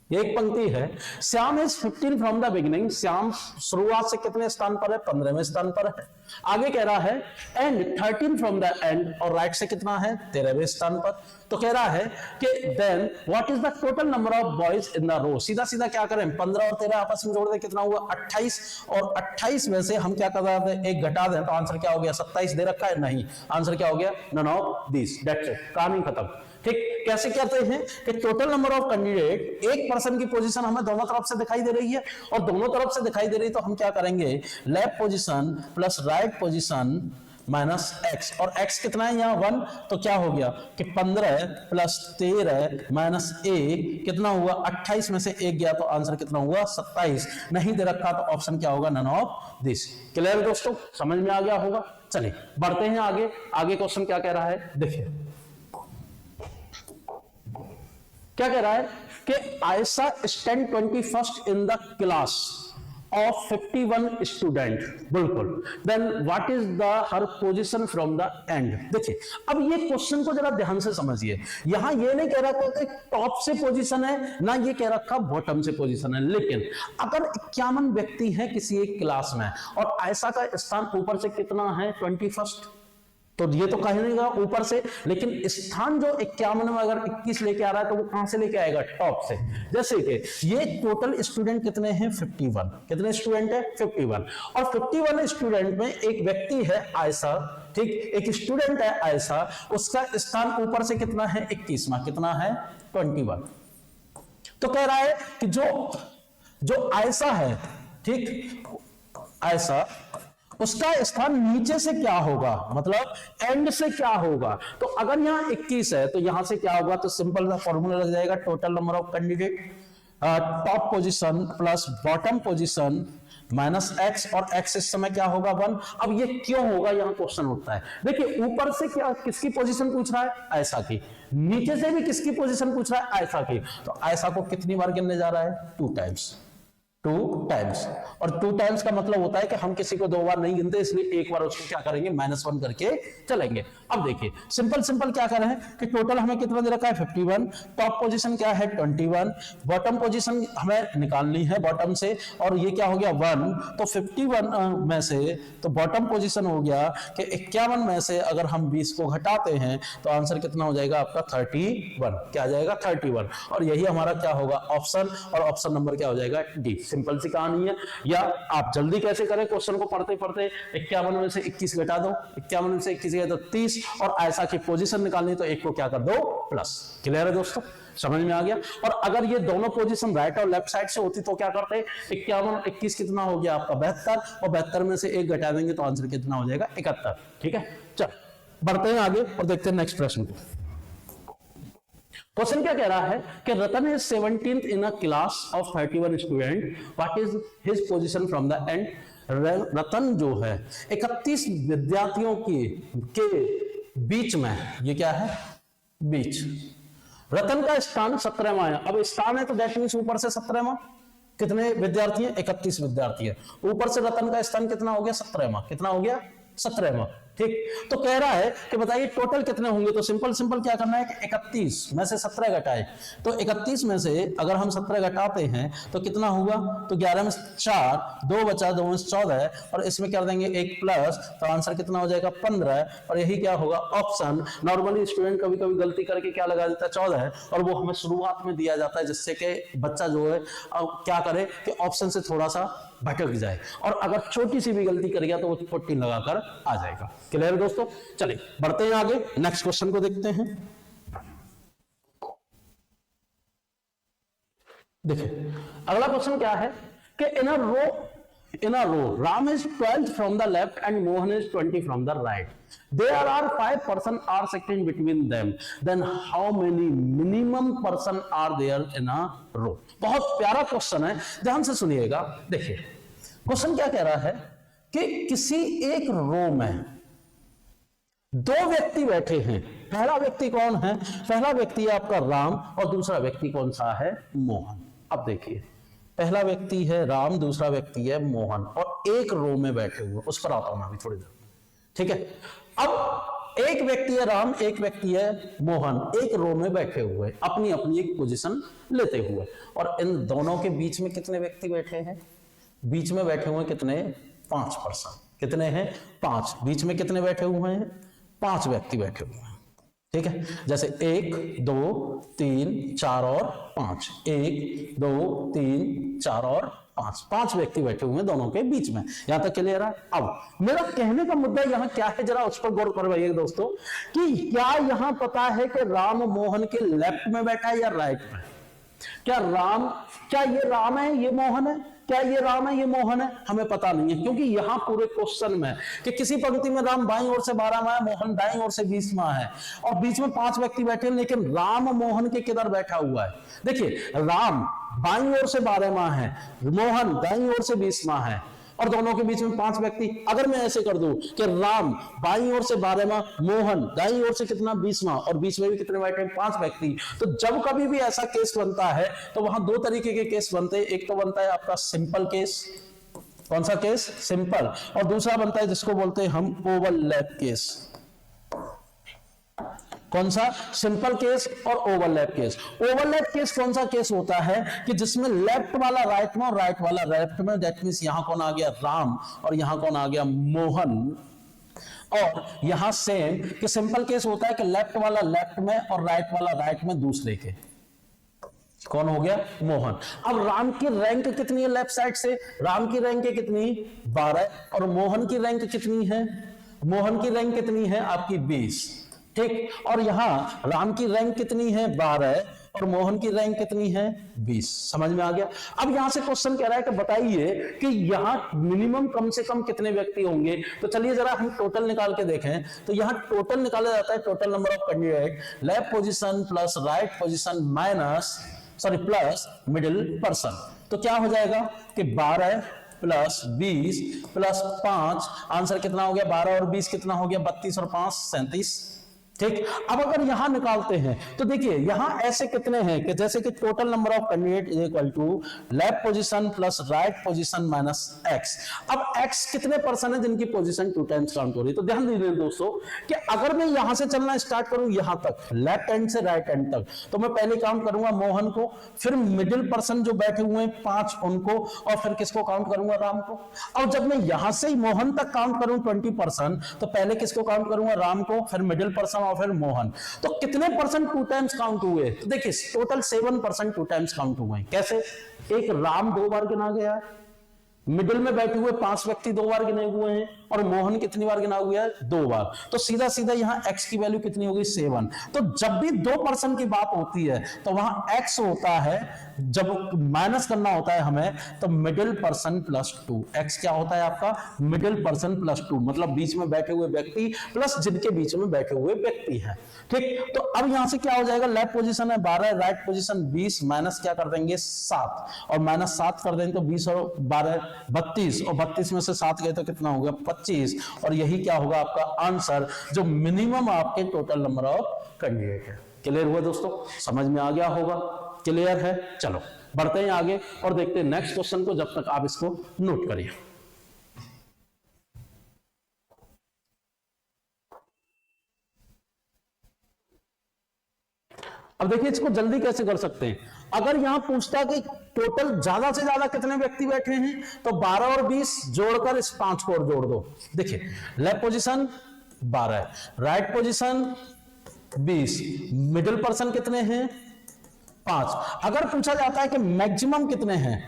एक पंक्ति है, Shyam is 15 from the beginning, Shyam शुरुआत से कितने स्थान पर है, 15वें स्थान पर है। आगे कह रहा है एंड 13 फ्रॉम द एंड, और राइट से कितना है 13वें स्थान पर। तो कह रहा है कि then what is the total number of boys in the row. सीधा सीधा क्या करें, 15 और 13 आपस में जोड़ दे, कितना हुआ 28, और 28 में से हम क्या कर रहे हैं, एक घटा दें, तो आंसर क्या हो गया 27 दे रखा है, नहीं, आंसर क्या हो गया none of this, that's it, कहानी खत्म। ठीक, कैसे कहते हैं कि टोटल नंबर ऑफ कैंडिडेट, एक पर्सन की पोजीशन हमें दोनों तरफ से दिखाई दे रही है, और दोनों तरफ से दिखाई दे रही है तो हम क्या करेंगे, left position plus right position minus x, और एक्स कितना है यहाँ 1, तो क्या हो गया कि 15 प्लस 13 माइनस 1 कितना हुआ 28 में से 1 गया तो आंसर कितना हुआ 27। नहीं दे रखा तो ऑप्शन क्या होगा नन ऑफ दिस। क्लियर दोस्तों, समझ में आ गया होगा। चलिए बढ़ते हैं आगे। आगे क्वेश्चन क्या कह रहा है, देखिए क्या कह रहा है कि Ayesha stand 21st in the class of 51 student, बिल्कुल, then what is the her position from the end. देखिए अब ये क्वेश्चन को जरा ध्यान से समझिए, यहां ये नहीं कह रहा कि टॉप से पोजीशन है, ना ये कह रखा बॉटम से पोजीशन है, लेकिन अगर 51 व्यक्ति हैं किसी एक क्लास में और आयशा का स्थान ऊपर से कितना है 21st, तो ये तो कहेगा ऊपर से, लेकिन स्थान जो 51 में अगर 21 लेके आ रहा है तो वो कहां से लेके आएगा, टॉप से। जैसे कि ये टोटल स्टूडेंट कितने हैं 51, कितने स्टूडेंट है 51, और 51 स्टूडेंट में एक व्यक्ति है आयशा, ठीक, एक स्टूडेंट है आयशा, उसका स्थान ऊपर से कितना है 21वां, कितना है 21। तो कह रहा है कि जो आयशा है, ठीक, आयशा, उसका स्थान नीचे से क्या होगा, मतलब एंड से क्या होगा। तो अगर यहां 21 है तो यहां से क्या होगा, तो सिंपल सा फॉर्मूला लग जाएगा, total number of candidate top position plus bottom position minus x, और एक्स इस समय क्या होगा 1। अब ये क्यों होगा, यहां क्वेश्चन उठता है। देखिए ऊपर से क्या, किसकी पोजीशन पूछ रहा है, आयशा की, नीचे से भी किसकी पोजीशन पूछ रहा है, आयशा की। तो आयशा को कितनी बार गिनने जा रहा है, 2 टाइम्स, 2 टाइम्स, और 2 टाइम्स का मतलब होता है कि हम किसी को 2 बार नहीं गिनते, इसलिए एक बार उसको क्या करेंगे -1 करके चलेंगे। अब देखिए सिंपल क्या कर रहे हैं कि टोटल हमें कितना दे रखा है 51, टॉप पोजीशन क्या है 21, बॉटम पोजीशन हमें निकालनी है बॉटम से, और ये क्या हो गया 1, तो 51 में से तो बॉटम पोजीशन हो गया कि 51 में से अगर हम 20 को घटाते हैं तो आंसर कितना हो जाएगा आपका 31, क्या आ जाएगा 31, और यही हमारा क्या होगा ऑप्शन, और ऑप्शन नंबर क्या हो जाएगा डी। सिंपल सी कहानी है। या आप जल्दी कैसे करें, क्वेश्चन को पढ़ते पढ़ते 51 में से 21 घटा दो, 51 में से 21 घटा दो 30, और ऐसा की पोजीशन निकालनी तो एक को क्या कर दो प्लस। क्लियर है दोस्तों, समझ में आ गया। और अगर ये दोनों पोजीशन राइट और लेफ्ट साइड से होती तो क्या करते, 51 21 कितना हो गया आपका 72, और 72 में से एक घटा देंगे तो आंसर कितना हो जाएगा 71। ठीक है, चल बढ़ते हैं आगे और देखते हैं नेक्स्ट प्रश्न को। क्वेश्चन क्या कह रहा है कि Ratan is 17th in a class of 31 student, what is his position from the end. Ratan जो है 31 विद्यार्थियों के बीच में, ये क्या है बीच, रतन का स्थान 17वां है। अब स्थान है तो दैट मींस ऊपर से 17वां, कितने विद्यार्थी हैं 31 विद्यार्थी है, ऊपर से रतन का स्थान कितना हो गया 17वां, कितना हो गया 17वां। ठीक, तो कह रहा है कि बताइए टोटल कितने होंगे, तो सिंपल सिंपल क्या करना है कि 31 में से 17 घटाए, तो 31 में से अगर हम 17 घटाते हैं तो कितना हुआ, तो 11 में 4, 2 बचा, 2 में 14, और इसमें कर देंगे 1 प्लस, तो आंसर कितना हो जाएगा 15, और यही क्या होगा ऑप्शन। नॉर्मली स्टूडेंट कभी कभी गलती करके क्या लगा देता है 14, और वो हमें शुरुआत में दिया जाता है जिससे कि बच्चा जो है क्या करे कि ऑप्शन से थोड़ा सा भटक जाए, और अगर छोटी सी भी गलती कर गया तो वो 14 लगाकर आ जाएगा। क्लियर दोस्तों, चलिए बढ़ते हैं आगे, नेक्स्ट क्वेश्चन को देखते हैं। देखिए अगला क्वेश्चन क्या है कि in a row Ram is 12th from the left and Mohan is 20 from the right, there are 5 person are sitting between them, then how many minimum person are there in a row. बहुत प्यारा question है, ध्यान से सुनिएगा। देखिए question क्या कह रहा है कि किसी एक रो में 2 व्यक्ति बैठे हैं। पहला व्यक्ति कौन है, पहला व्यक्ति है आपका राम, और दूसरा व्यक्ति कौन सा है मोहन। अब देखिए पहला व्यक्ति है राम, दूसरा व्यक्ति है मोहन, और एक रो में बैठे हुए, उस पर आता हूं अभी थोड़ी देर। ठीक है, अब एक व्यक्ति है राम, एक व्यक्ति है मोहन, एक रो में बैठे हुए अपनी अपनी एक पोजीशन लेते हुए, और इन दोनों के बीच में कितने व्यक्ति बैठे हैं, बीच में बैठे हुए कितने 5 पर्सन, कितने हैं 5, बीच में कितने बैठे हुए हैं 5 व्यक्ति बैठे हुए हैं। ठीक है, जैसे 1 2 3 4 और 5, 1 2 3 4 और 5 व्यक्ति बैठे हुए हैं दोनों के बीच में। यहां तक क्लियर है। अब मेरा कहने का मुद्दा यहां क्या है, जरा उस पर गौर करवाइए दोस्तों, कि क्या यहां पता है कि राम मोहन के लेफ्ट में बैठा है या राइट में, क्या ये राम है ये मोहन है, क्या ये राम है ये मोहन है, हमें पता नहीं है, क्योंकि यहां पूरे क्वेश्चन में कि किसी पंक्ति में राम बाईं ओर से 12वां है, मोहन दाईं ओर से 20वां है, और बीच में 5 व्यक्ति बैठे हैं, लेकिन राम मोहन के किधर बैठा हुआ है। देखिए राम बाईं ओर से 12वां है, मोहन दाईं ओर से 20वां है, और दोनों के बीच में 5 व्यक्ति। अगर मैं ऐसे कर दूं कि राम बाईं ओर से 12वां, मोहन दाईं ओर से कितना 20वां, और बीच में भी कितने बैठे हैं 5 व्यक्ति, तो जब कभी भी ऐसा केस बनता है तो वहां 2 तरीके के केस बनते हैं। एक तो बनता है आपका सिंपल केस, कौन सा केस सिंपल, और दूसरा बनता है जिसको बोलते हैं हम ओवरलैप केस। कौन सा सिंपल केस और ओवरलैप केस। ओवरलैप केस कौन सा केस होता है कि जिसमें लेफ्ट वाला राइट में और राइट वाला लेफ्ट में, दैट मींस यहां कौन आ गया राम और यहां कौन आ गया मोहन, और यहां सेम कि सिंपल केस होता है कि लेफ्ट वाला लेफ्ट में और राइट वाला राइट में दूसरे के, कौन हो गया मोहन। अब राम की रैंक कितनी है लेफ्ट साइड से, राम की रैंक कितनी 12, और मोहन की रैंक कितनी है, मोहन की रैंक कितनी है आपकी 20। ठीक, और यहां राम की रैंक कितनी है 12 और मोहन की रैंक कितनी है 20। समझ में आ गया। अब यहां से क्वेश्चन कह रहा है कि बताइए कि यहां मिनिमम कम से कम कितने व्यक्ति होंगे। तो चलिए जरा हम टोटल निकाल के देखें, तो यहां टोटल निकाला जाता है total number of candidate, left position plus right position minus plus middle person. तो क्या हो जाएगा कि 12 प्लस 20 प्लस 5, आंसर कितना हो गया 12 और 20 कितना हो गया 32 और 5 37। ठीक, अब अगर यहां निकालते हैं तो देखिए यहां ऐसे कितने हैं कि जैसे कि total number of candidate is equal to left position plus right position minus x. अब एक्स कितने पर्सन है जिनकी पोजीशन 2 टाइम्स काउंट हो रही है। तो ध्यान दीजिए दोस्तों कि अगर मैं यहां से चलना स्टार्ट करूं यहां तक, लेफ्ट हैंड से राइट हैंड तक, तो मैं पहले काउंट करूंगा मोहन को, फिर मिडिल पर्सन जो बैठे हुए हैं 5 उनको, और फिर किसको काउंट करूंगा राम को। और जब मैं यहां से ही मोहन तक काउंट करूं 20 पर्सन, तो पहले किसको काउंट करूंगा राम को, फिर मिडिल पर्सन और फिर मोहन। तो कितने परसेंट 2 टाइम्स काउंट हुए? तो देखिए टोटल 7% 2 टाइम्स काउंट हुए। कैसे? एक राम 2 बार गिना गया है, मिडिल में बैठे हुए 5 व्यक्ति 2 बार गिने हुए हैं, और मोहन कितनी बार गिना हुआ है? 2 बार। तो सीधा सीधा यहां x की वैल्यू कितनी होगी? 7। तो जब भी 2% की बात होती है तो वहां x होता है, जब माइनस करना होता है हमें, तो मिडिल पर्सन प्लस 2। x क्या होता है आपका? मिडिल पर्सन प्लस 2, मतलब बीच में बैठे हुए व्यक्ति प्लस जिनके बीच में बैठे हुए व्यक्ति हैं। ठीक, तो अब यहां से क्या हो जाएगा? लेफ्ट पोजीशन है 12, राइट पोजीशन 20, माइनस क्या कर देंगे? 7, और माइनस 7 कर देंगे तो 20 और 12 32, और 32 में से 7 गए तो कितना हो गया? 25। और यही क्या होगा आपका आंसर, जो मिनिमम आपके टोटल नंबर ऑफ कैंडिडेट है। क्लियर हुआ दोस्तों? समझ में आ गया होगा? क्लियर है? चलो बढ़ते हैं आगे और देखते हैं नेक्स्ट क्वेश्चन को, जब तक आप इसको नोट करिए। अब देखिए इसको जल्दी कैसे कर सकते हैं। अगर यहां पूछता कि टोटल ज्यादा से ज्यादा कितने व्यक्ति बैठे हैं, तो 12 और 20 जोड़कर इस 5 को और जोड़ दो। देखिए left position 12, right position 20, middle person कितने हैं? 5। अगर पूछा जाता है कि मैक्सिमम कितने हैं,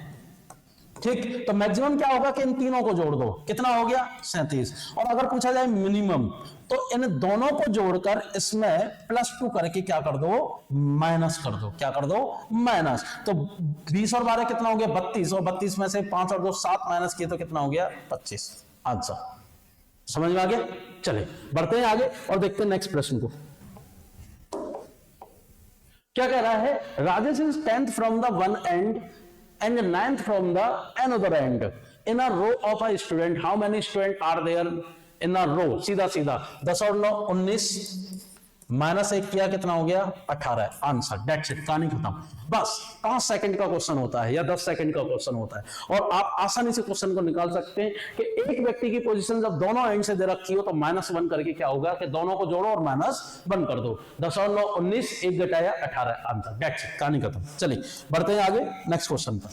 ठीक, तो मैक्सिमम क्या होगा कि इन तीनों को जोड़ दो, कितना हो गया? 37। और अगर पूछा जाए मिनिमम, तो इन दोनों को जोड़कर इसमें +2 करके क्या कर दो? माइनस कर दो। क्या कर दो? माइनस। तो 20 और 12 कितना हो गया? 32, और 32 में से 5 और 2 7 माइनस किए तो कितना हो गया? 25। आंसर समझ में आ गया? चलिए बढ़ते हैं आगे और देखते हैं नेक्स्ट प्रश्न को। क्या कह रहा है? Rajesh is 10th from the one and and 9th from the another end in a row of a student. How many students are there in a row? सीधा सीधा 10 और 9 19, -1 किया कितना हो गया? 18। आंसर, डेट्स इट, कहानी खत्म। बस 5 सेकंड का क्वेश्चन होता है या 10 सेकंड का क्वेश्चन होता है, और आप आसानी से क्वेश्चन को निकाल सकते हैं कि एक व्यक्ति की पोजीशन जब दोनों एंड से दे रखी हो तो -1 करके क्या होगा कि दोनों को जोड़ो और -1 कर दो। 10 और 9 19, 1 घटाया 18। आंसर, डेट्स इट, कहानी खत्म। चलिए बढ़ते हैं आगे नेक्स्ट क्वेश्चन पर।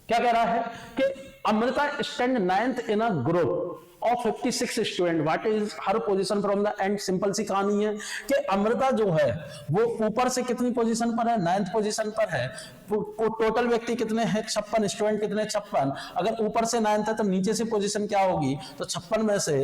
क्या कह रहा है कि Amrita stand 9th in a group of 56 student, what is her position from the end. Simple सी कहानी है कि अमृता जो है वो ऊपर से कितनी पोजीशन पर है? 9th पोजीशन पर है। टोटल व्यक्ति कितने हैं? 56। स्टूडेंट कितने? 56। अगर ऊपर से 9th है तो नीचे से पोजीशन क्या होगी? तो 56 में से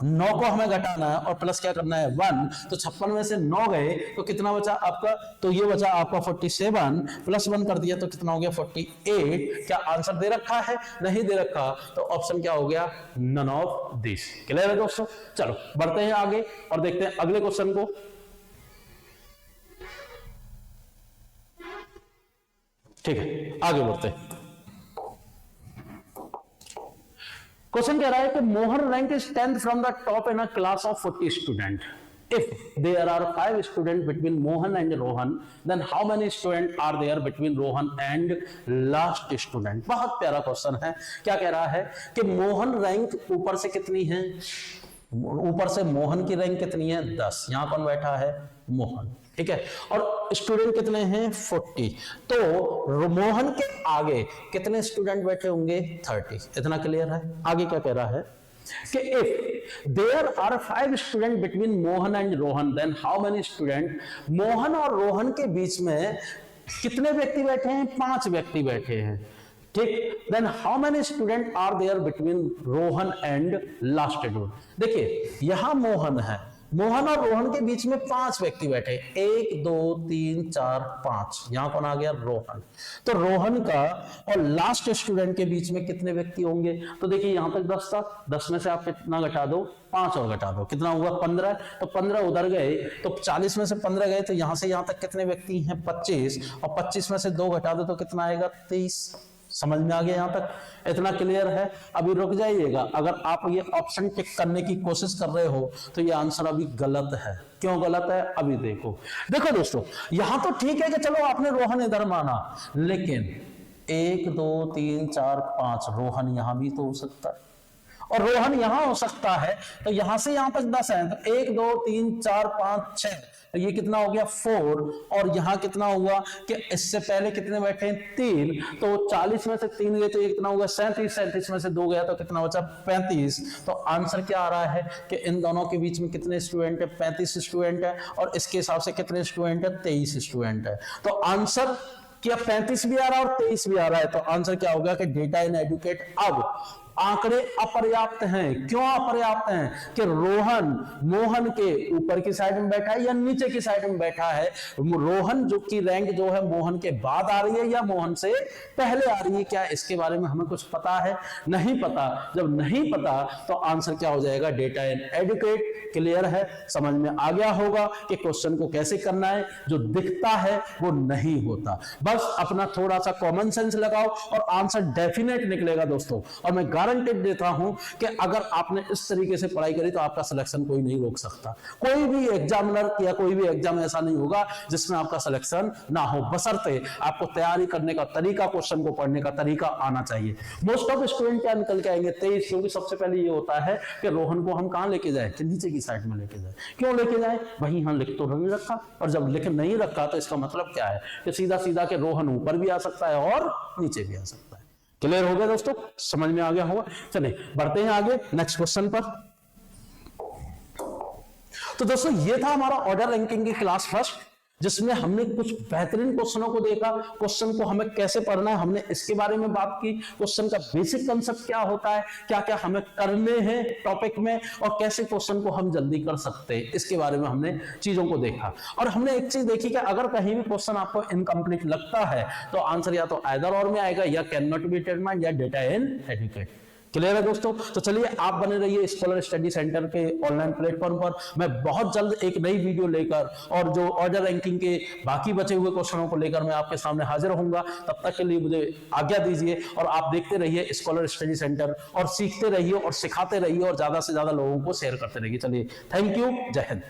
9 को हमें घटाना है और प्लस क्या करना है? 1। तो 56 में से 9 गए तो कितना बचा आपका? तो ये बचा आपका 47, प्लस 1 कर दिया तो कितना हो गया? 48। क्या आंसर दे रखा है? नहीं दे रखा, तो ऑप्शन क्या हो गया? None of this. क्लियर है दोस्तों? चलो बढ़ते हैं आगे और देखते हैं अगले क्वेश्चन को। ठीक है आगे बढ़ते हैं। क्वेश्चन कह रहा है कि Mohan rank is 10th from the top in a class of 40 student. If there are 5 students between Mohan and Rohan, then how many students are there between Rohan and last student? बहुत प्यारा question है। क्या कह रहा है कि Mohan rank ऊपर से कितनी है? ऊपर से मोहन की रैंक कितनी है? 10। यहां कौन बैठा है? मोहन। ठीक है, और स्टूडेंट कितने हैं? 40। तो मोहन के आगे कितने स्टूडेंट बैठे होंगे? 30। इतना क्लियर है? आगे क्या कह रहा है कि if there are 5 student between Mohan and Rohan, then how many student. Mohan और रोहन के बीच में कितने व्यक्ति बैठे हैं? 5 व्यक्ति बैठे हैं। ठीक, then how many student are there between Rohan and last student. देखिए यहां मोहन है, मोहन और रोहन के बीच में 5 व्यक्ति बैठे, 1 2 3 4 5। यहां कौन आ गया? रोहन। तो रोहन का और लास्ट स्टूडेंट के बीच में कितने व्यक्ति होंगे? तो देखिए यहां तक 10 था, 10 में से आप कितना घटा दो? 5 और घटा दो, कितना हुआ? 15। तो 15 उधर गए तो 40 में से 15 गए तो यहां से यहां तक कितने व्यक्ति हैं? 25। और 25 में से 2 घटा दो तो कितना आएगा? 23। समझ में आ गया यहां तक? इतना क्लियर है? अभी रुक जाइएगा, अगर आप ये ऑप्शन टिक करने की कोशिश कर रहे हो तो ये आंसर अभी गलत है। क्यों गलत है? अभी देखो। देखो दोस्तों, यहां तो ठीक है कि चलो आपने रोहन इधर माना, लेकिन 1 2 3 4 5 रोहन यहां भी तो हो सकता है, और रोहन यहां हो सकता है, तो यहां से यहां तक 10 है, तो 1 2 3 4 5 6, तो ये कितना हो गया 4, और यहां कितना हुआ कि इससे पहले कितने बैठे हैं 3, तो 40 में से 3 गए तो ये कितना होगा 37, 37 में से 2 गया तो कितना बचा 35। तो आंसर क्या आ रहा है कि इन दोनों के बीच में कितने स्टूडेंट है 35 स्टूडेंट है, और इसके हिसाब से कितने स्टूडेंट है 23 स्टूडेंट है। तो आंसर क्या 35 भी आ रहा है और 23 भी आ रहा है, तो आंसर क्या होगा कि डेटा इन एडुकेट अब आंकड़े अपर्याप्त हैं। क्यों अपर्याप्त हैं कि रोहन मोहन के ऊपर की साइड में बैठा है या नीचे की साइड में बैठा है, रोहन जो की रैंक जो है मोहन के बाद आ रही है या मोहन से पहले आ रही है, क्या इसके बारे में हमें कुछ पता है? नहीं पता। जब नहीं पता तो आंसर क्या हो जाएगा डेटा इन एडुकेट। क्लियर है, समझ में आ गया होगा कि क्वेश्चन को कैसे करना है, जो दिखता है वो नहीं होता। बस अपना थोड़ा सा कॉमन सेंस लगाओ और आंसर डेफिनेट निकलेगा दोस्तों। और मैं गारंटी देता हूं कि अगर आपने इस तरीके से पढ़ाई करी तो आपका सिलेक्शन कोई नहीं रोक सकता। कोई भी एग्जामिनर या कोई भी एग्जाम ऐसा नहीं होगा जिसमें आपका सिलेक्शन ना हो, बशर्ते आपको तैयारी करने का तरीका, क्वेश्चन को पढ़ने का तरीका आना चाहिए। मोस्ट ऑफ स्टूडेंट क्या निकल के आएंगे 23, क्योंकि सबसे पहले ये होता है कि रोहन को हम कहां लेके जाए कि नीचे की साइड में लेके जाए। क्यों लेके जाए? वही हम लिख तो नहीं रखा, और जब लिख नहीं रखा तो इसका मतलब क्या है कि सीधा सीधा के रोहन ऊपर भी आ सकता है और नीचे भी आ सकता है। क्लियर हो गया दोस्तों, समझ में आ गया होगा। चलिए बढ़ते हैं आगे नेक्स्ट क्वेश्चन पर। तो दोस्तों ये था हमारा ऑर्डर रैंकिंग की क्लास फर्स्ट, जिसमें हमने कुछ बेहतरीन क्वेश्चनों को देखा, क्वेश्चन को हमें कैसे पढ़ना है हमने इसके बारे में बात की, क्वेश्चन का बेसिक कंसेप्ट क्या होता है, क्या क्या हमें करने हैं टॉपिक में, और कैसे क्वेश्चन को हम जल्दी कर सकते हैं, इसके बारे में हमने चीजों को देखा। और हमने एक चीज देखी कि अगर कहीं भी क्वेश्चन आपको इनकम्प्लीट लगता है तो आंसर या तो आइदर और में आएगा या कैन नॉट बी डिटरमाइंड या डेटा इन एडुकेट। क्लियर है दोस्तों? तो चलिए आप बने रहिए स्कॉलर स्टडी सेंटर के ऑनलाइन प्लेटफॉर्म पर। मैं बहुत जल्द एक नई वीडियो लेकर और जो ऑर्डर रैंकिंग के बाकी बचे हुए क्वेश्चनों को लेकर मैं आपके सामने हाजिर होऊंगा। तब तक के लिए मुझे आज्ञा दीजिए और आप देखते रहिए स्कॉलर स्टडी सेंटर और सीखते रहिए और सिखाते रहिए और ज्यादा से ज्यादा लोगों को शेयर करते रहिए। चलिए, थैंक यू, जय हिंद।